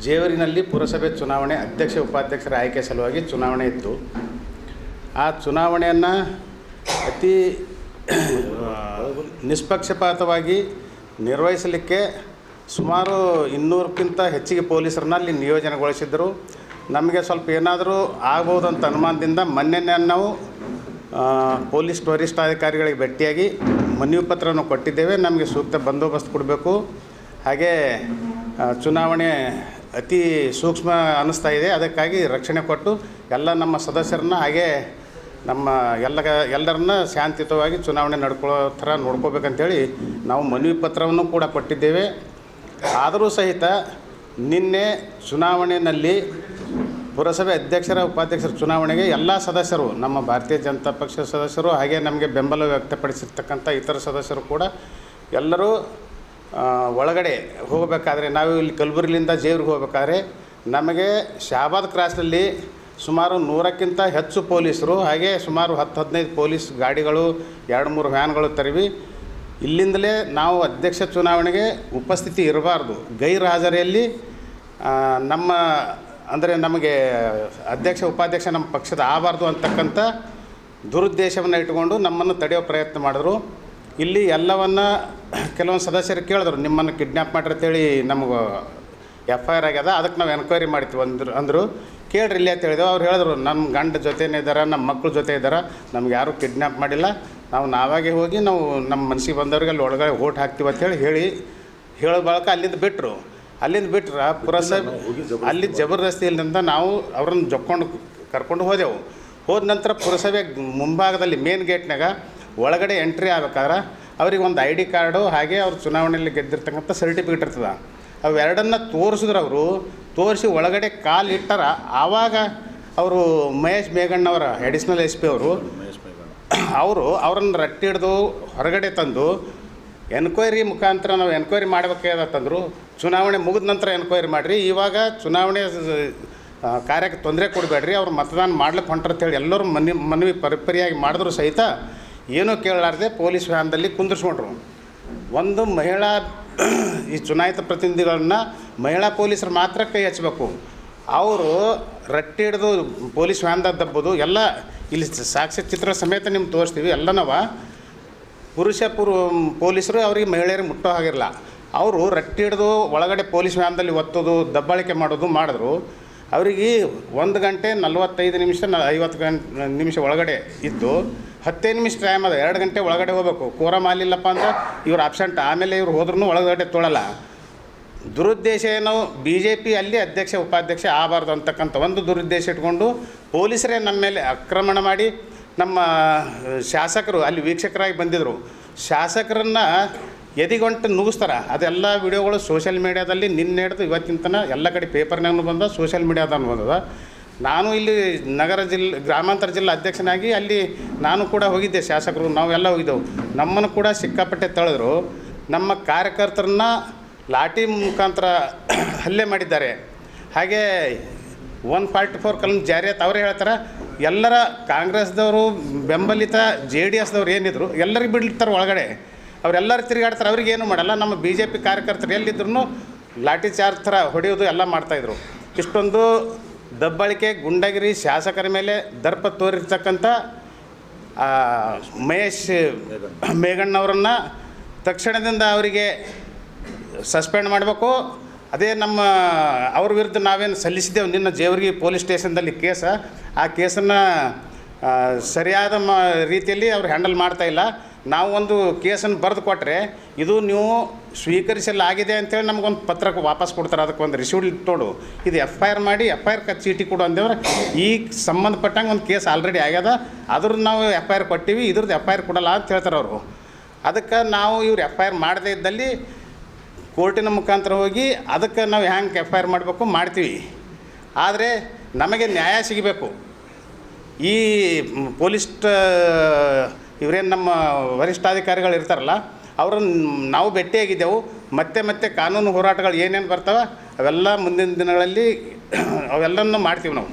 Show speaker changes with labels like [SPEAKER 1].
[SPEAKER 1] ಜೇವರಿನಲ್ಲಿ ಪುರಸಭೆ ಚುನಾವಣೆ ಅಧ್ಯಕ್ಷ ಉಪಾಧ್ಯಕ್ಷರ ಆಯ್ಕೆ ಸಲುವಾಗಿ ಚುನಾವಣೆ ಇತ್ತು. ಆ ಚುನಾವಣೆಯನ್ನು ಅತಿ ನಿಷ್ಪಕ್ಷಪಾತವಾಗಿ ನಿರ್ವಹಿಸಲಿಕ್ಕೆ ಸುಮಾರು 200ಕ್ಕಿಂತ ಹೆಚ್ಚಿಗೆ ಪೊಲೀಸರನ್ನ ಅಲ್ಲಿ ನಿಯೋಜನೆಗೊಳಿಸಿದ್ದರು. ನಮಗೆ ಸ್ವಲ್ಪ ಏನಾದರೂ ಆಗ್ಬೋದಂತ ಅನುಮಾನದಿಂದ ಮೊನ್ನೆ ನಾವು ಪೊಲೀಸ್ ವರಿಷ್ಠಾಧಿಕಾರಿಗಳಿಗೆ ಭೇಟಿಯಾಗಿ ಮನವಿ ಪತ್ರವನ್ನು ಕೊಟ್ಟಿದ್ದೇವೆ. ನಮಗೆ ಸೂಕ್ತ ಬಂದೋಬಸ್ತ್ ಕೊಡಬೇಕು, ಹಾಗೆ ಚುನಾವಣೆ ಅತಿ ಸೂಕ್ಷ್ಮ ಅನ್ನಿಸ್ತಾ ಇದೆ, ಅದಕ್ಕಾಗಿ ರಕ್ಷಣೆ ಕೊಟ್ಟು ಎಲ್ಲ ನಮ್ಮ ಸದಸ್ಯರನ್ನ ಹಾಗೆ ನಮ್ಮ ಎಲ್ಲರನ್ನ ಶಾಂತಿಯುತವಾಗಿ ಚುನಾವಣೆ ನಡ್ಕೊಳ್ಳೋ ಥರ ನೋಡ್ಕೋಬೇಕಂತೇಳಿ ನಾವು ಮನವಿ ಪತ್ರವನ್ನು ಕೂಡ ಕೊಟ್ಟಿದ್ದೇವೆ. ಆದರೂ ಸಹಿತ ನಿನ್ನೆ ಚುನಾವಣೆಯಲ್ಲಿ ಪುರಸಭೆ ಅಧ್ಯಕ್ಷರ ಉಪಾಧ್ಯಕ್ಷರ ಚುನಾವಣೆಗೆ ಎಲ್ಲ ಸದಸ್ಯರು, ನಮ್ಮ ಭಾರತೀಯ ಜನತಾ ಪಕ್ಷದ ಸದಸ್ಯರು ಹಾಗೆ ನಮಗೆ ಬೆಂಬಲ ವ್ಯಕ್ತಪಡಿಸಿರ್ತಕ್ಕಂಥ ಇತರ ಸದಸ್ಯರು ಕೂಡ ಎಲ್ಲರೂ ಒಳಗಡೆ ಹೋಗಬೇಕಾದ್ರೆ, ನಾವು ಇಲ್ಲಿ ಕಲಬುರಗಿಯಿಂದ ಜೇವರಿಗೆ ಹೋಗಬೇಕಾದ್ರೆ ನಮಗೆ ಶಹಾಬಾದ್ ಕ್ರಾಸ್ನಲ್ಲಿ ಸುಮಾರು 100ಕ್ಕಿಂತ ಹೆಚ್ಚು ಪೊಲೀಸರು, ಹಾಗೆ ಸುಮಾರು 10-15 ಪೊಲೀಸ್ ಗಾಡಿಗಳು, 2-3 ವ್ಯಾನ್ಗಳು ತರಿವಿ. ಇಲ್ಲಿಂದಲೇ ನಾವು ಅಧ್ಯಕ್ಷ ಚುನಾವಣೆಗೆ ಉಪಸ್ಥಿತಿ ಇರಬಾರ್ದು, ಗೈರು ಹಾಜರಿಯಲ್ಲಿ ನಮ್ಮ ಅಂದರೆ ನಮಗೆ ಅಧ್ಯಕ್ಷ ಉಪಾಧ್ಯಕ್ಷ ನಮ್ಮ ಪಕ್ಷದ ಆಗಬಾರ್ದು ಅಂತಕ್ಕಂಥ ದುರುದ್ದೇಶವನ್ನು ಇಟ್ಟುಕೊಂಡು ನಮ್ಮನ್ನು ತಡೆಯೋ ಪ್ರಯತ್ನ ಮಾಡಿದ್ರು. ಇಲ್ಲಿ ಎಲ್ಲವನ್ನು ಕೆಲವೊಂದು ಸದಸ್ಯರು ಕೇಳಿದ್ರು, ನಿಮ್ಮನ್ನು ಕಿಡ್ನ್ಯಾಪ್ ಮಾಡಿರ್ತೇಳಿ ನಮಗೆ FIR ಆಗ್ಯದ, ಅದಕ್ಕೆ ನಾವು ಎನ್ಕ್ವೈರಿ ಮಾಡ್ತೀವಿ ಅಂದರು. ಕೇಳ್ರಿ ಇಲ್ಲಿ ಅಂತ ಹೇಳಿದೆವು. ಅವ್ರು ಹೇಳಿದ್ರು, ನಮ್ಮ ಗಂಡ ಜೊತೆನೇ ಇದ್ದಾರೆ, ನಮ್ಮ ಮಕ್ಕಳ ಜೊತೆ ಇದ್ದಾರೆ, ನಮ್ಗೆ ಯಾರೂ ಕಿಡ್ನ್ಯಾಪ್ ಮಾಡಿಲ್ಲ, ನಾವಾಗೆ ಹೋಗಿ ನಾವು ನಮ್ಮ ಮನಸ್ಸಿಗೆ ಬಂದವ್ರಿಗೆ ಅಲ್ಲಿ ಒಳಗಡೆ ಓಟ್ ಹಾಕ್ತೀವಿ ಅಂತೇಳಿ ಹೇಳೋ ಬಳಕ ಅಲ್ಲಿಂದ ಬಿಟ್ಟರು. ಪುರಸಭೆ ಅಲ್ಲಿ ಜಬರ್ದಸ್ತಿಯಿಂದ ನಾವು ಅವ್ರನ್ನ ಕರ್ಕೊಂಡು ಹೋದೆವು. ಹೋದ ನಂತರ ಪುರಸಭೆ ಮುಂಭಾಗದಲ್ಲಿ ಮೇನ್ ಗೇಟ್ನಾಗ ಒಳಗಡೆ ಎಂಟ್ರಿ ಆಗ್ಬೇಕಾದ್ರೆ ಅವ್ರಿಗೆ ಒಂದು ID ಕಾರ್ಡು ಹಾಗೆ ಅವ್ರು ಚುನಾವಣೆಯಲ್ಲಿ ಗೆದ್ದಿರ್ತಕ್ಕಂಥ ಸರ್ಟಿಫಿಕೇಟ್ ಇರ್ತದೆ. ಅವೆರಡನ್ನು ತೋರಿಸಿದ್ರು. ಅವರು ತೋರಿಸಿ ಒಳಗಡೆ ಕಾಲು ಇಟ್ಟಾರ. ಆವಾಗ ಅವರು ಮಹೇಶ್ ಮೇಘಣ್ಣವರ ಅಡಿಷ್ನಲ್ SP ಅವರು ಅವರನ್ನು ರಟ್ಟಿ ಹಿಡಿದು ಹೊರಗಡೆ ತಂದು ಎನ್ಕ್ವೈರಿ ಮುಖಾಂತರ ನಾವು ಎನ್ಕ್ವೈರಿ ಮಾಡಬೇಕಾದಂತಂದರು. ಚುನಾವಣೆ ಮುಗಿದ ನಂತರ ಎನ್ಕ್ವೈರಿ ಮಾಡಿರಿ, ಇವಾಗ ಚುನಾವಣೆ ಕಾರ್ಯಕ್ಕೆ ತೊಂದರೆ ಕೊಡಬೇಡ್ರಿ, ಅವ್ರು ಮತದಾನ ಮಾಡ್ಲಿಕ್ಕೆ ಹೊಂಟ್ರಂತೇಳಿ ಎಲ್ಲರೂ ಮನವಿ ಪರಿಪರಿಯಾಗಿ ಮಾಡಿದ್ರು ಸಹಿತ ಏನೂ ಕೇಳಲಾರ್ದೆ ಪೊಲೀಸ್ ವ್ಯಾನ್ದಲ್ಲಿ ಕುಂದಿರ್ಸ್ಕೊಂಡ್ರು. ಒಂದು ಮಹಿಳಾ ಈ ಚುನಾಯಿತ ಪ್ರತಿನಿಧಿಗಳನ್ನ ಮಹಿಳಾ ಪೊಲೀಸರು ಮಾತ್ರ ಕೈ ಹಚ್ಚಬೇಕು. ಅವರು ರಟ್ಟಿ ಹಿಡಿದು ಪೊಲೀಸ್ ವ್ಯಾನ್ದಾಗ ದಬ್ಬೋದು. ಎಲ್ಲ ಇಲ್ಲಿ ಸಾಕ್ಷ್ಯ ಚಿತ್ರ ಸಮೇತ ನಿಮ್ಗೆ ತೋರಿಸ್ತೀವಿ. ಎಲ್ಲನವ ಪೊಲೀಸರು ಅವ್ರಿಗೆ ಮಹಿಳೆಯರಿಗೆ ಮುಟ್ಟೋ ಹಾಗಿರಲ್ಲ. ಅವರು ರಟ್ಟಿ ಹಿಡಿದು ಒಳಗಡೆ ಪೊಲೀಸ್ ವ್ಯಾನ್ದಲ್ಲಿ ಒತ್ತೋದು, ದಬ್ಬಾಳಿಕೆ ಮಾಡಿದ್ರು. ಅವರಿಗೆ 1 ಗಂಟೆ 45 ನಿಮಿಷ 50 ನಿಮಿಷ ಒಳಗಡೆ ಇದ್ದು, 10 ನಿಮಿಷ ಟೈಮ್ ಅದ, 2 ಗಂಟೆ ಒಳಗಡೆ ಹೋಗಬೇಕು. ಕೋರಮ್ ಆಗಲಿಲ್ಲಪ್ಪ ಅಂದ್ರೆ ಇವ್ರು ಆಬ್ಸೆಂಟ್, ಆಮೇಲೆ ಇವ್ರು ಹೋದ್ರೂ ಒಳಗಡೆ ತೊಳಲ್ಲ. ದುರುದ್ದೇಶ ಏನು, BJP ಅಲ್ಲಿ ಅಧ್ಯಕ್ಷ ಉಪಾಧ್ಯಕ್ಷ ಆಗಬಾರ್ದು ಅಂತಕ್ಕಂಥ ಒಂದು ದುರುದ್ದೇಶ ಇಟ್ಕೊಂಡು ಪೊಲೀಸರೇ ನಮ್ಮ ಮೇಲೆ ಆಕ್ರಮಣ ಮಾಡಿ, ನಮ್ಮ ಶಾಸಕರು ಅಲ್ಲಿ ವೀಕ್ಷಕರಾಗಿ ಬಂದಿದ್ದರು, ಶಾಸಕರನ್ನು ಎದಿಗೊಂಟು ನುಗ್ಗಿಸ್ತಾರೆ. ಅದೆಲ್ಲ ವಿಡಿಯೋಗಳು ಸೋಷಿಯಲ್ ಮೀಡ್ಯಾದಲ್ಲಿ ನಿನ್ನೆ ಹಿಡಿದು ಇವತ್ತಿನ ತನಕ ಎಲ್ಲ ಕಡೆ ಪೇಪರ್ನಾಗೂ ಬಂದ, ಸೋಷಿಯಲ್ ಮೀಡ್ಯಾದಾನು ಬಂದದ. ನಾನು ಇಲ್ಲಿ ಗ್ರಾಮಾಂತರ ಜಿಲ್ಲಾ ಅಧ್ಯಕ್ಷನಾಗಿ ಅಲ್ಲಿ ನಾನು ಕೂಡ ಹೋಗಿದ್ದೆ, ಶಾಸಕರು ನಾವೆಲ್ಲ ಹೋಗಿದ್ದೆವು. ನಮ್ಮನ್ನು ಕೂಡ ಸಿಕ್ಕಾಪಟ್ಟೆ ತಳೆದ್ರು. ನಮ್ಮ ಕಾರ್ಯಕರ್ತರನ್ನ ಲಾಠಿ ಮುಖಾಂತರ ಹಲ್ಲೆ ಮಾಡಿದ್ದಾರೆ. ಹಾಗೆ 144 ಕಲಂ ಜಾರಿ ಆಯ್ತು. ಅವರೇ ಹೇಳ್ತಾರೆ, ಎಲ್ಲರ ಕಾಂಗ್ರೆಸ್ದವರು ಬೆಂಬಲಿತ JDSದವ್ರು ಏನಿದ್ರು ಎಲ್ಲರಿಗೆ ಬಿಡ್ತಾರೆ ಒಳಗಡೆ, ಅವರೆಲ್ಲರೂ ತಿರುಗಾಡ್ತಾರೆ, ಅವ್ರಿಗೇನು ಮಾಡಲ್ಲ. ನಮ್ಮ BJP ಕಾರ್ಯಕರ್ತರು ಎಲ್ಲಿದ್ರು ಲಾಠಿ ಚಾರ್ಜ್ ಥರ ಹೊಡೆಯೋದು ಎಲ್ಲ ಮಾಡ್ತಾಯಿದ್ರು. ಇಷ್ಟೊಂದು ದಬ್ಬಾಳಿಕೆ, ಗುಂಡಗಿರಿ, ಶಾಸಕರ ಮೇಲೆ ದರ್ಪ ತೋರಿರ್ತಕ್ಕಂಥ ಮಹೇಶ್ ಮೇಘಣ್ಣವರನ್ನು ತಕ್ಷಣದಿಂದ ಅವರಿಗೆ ಸಸ್ಪೆಂಡ್ ಮಾಡಬೇಕು. ಅದೇ ಅವ್ರ ವಿರುದ್ಧ ನಾವೇನು ಸಲ್ಲಿಸಿದ್ದೆವು ನಿನ್ನ ಜೇವರ್ಗಿ ಪೊಲೀಸ್ ಸ್ಟೇಷನ್ದಲ್ಲಿ ಆ ಕೇಸನ್ನು ಸರಿಯಾದ ರೀತಿಯಲ್ಲಿ ಅವ್ರು ಹ್ಯಾಂಡಲ್ ಮಾಡ್ತಾಯಿಲ್ಲ. ನಾವು ಒಂದು ಕೇಸನ್ನು ಬರೆದು ಕೊಟ್ಟರೆ ಇದು ನೀವು ಸ್ವೀಕರಿಸಲಾಗಿದೆ ಅಂತೇಳಿ ನಮಗೊಂದು ಪತ್ರಕ್ಕೆ ವಾಪಸ್ ಕೊಡ್ತಾರೆ, ಅದಕ್ಕೆ ಒಂದು ರಿಸೀವ್ಡ್ ತೊಗೊಂಡು ಇದು FIR ಮಾಡಿ FIR ಚೀಟಿ ಕೊಡು ಅಂದೇವ್ರೆ. ಈ ಸಂಬಂಧಪಟ್ಟಂಗೆ ಒಂದು ಕೇಸ್ ಆಲ್ರೆಡಿ ಆಗ್ಯದ, ಅದ್ರದ್ದು ನಾವು FIR ಕೊಟ್ಟಿವಿ, ಇದ್ರದ್ದು FIR ಕೊಡಲ್ಲ ಅಂತ ಹೇಳ್ತಾರೆ ಅವರು. ಅದಕ್ಕೆ ನಾವು ಇವ್ರು FIR ಮಾಡದೇ ಇದ್ದಲ್ಲಿ ಕೋರ್ಟಿನ ಮುಖಾಂತರ ಹೋಗಿ ಅದಕ್ಕೆ ನಾವು ಹ್ಯಾಂಗೆ FIR ಮಾಡಬೇಕು ಮಾಡ್ತೀವಿ. ಆದರೆ ನಮಗೆ ನ್ಯಾಯ ಸಿಗಬೇಕು. ಈ ಪೊಲೀಸ್ ಇವರೇನು ನಮ್ಮ ವರಿಷ್ಠಾಧಿಕಾರಿಗಳು ಇರ್ತಾರಲ್ಲ, ಅವರನ್ನು ನಾವು ಭೇಟಿಯಾಗಿದ್ದೆವು. ಮತ್ತೆ ಕಾನೂನು ಹೋರಾಟಗಳು ಏನೇನು ಬರ್ತಾವೆ ಅವೆಲ್ಲ ಮುಂದಿನ ದಿನಗಳಲ್ಲಿ ಅವೆಲ್ಲನೂ ಮಾಡ್ತೀವಿ ನಾವು.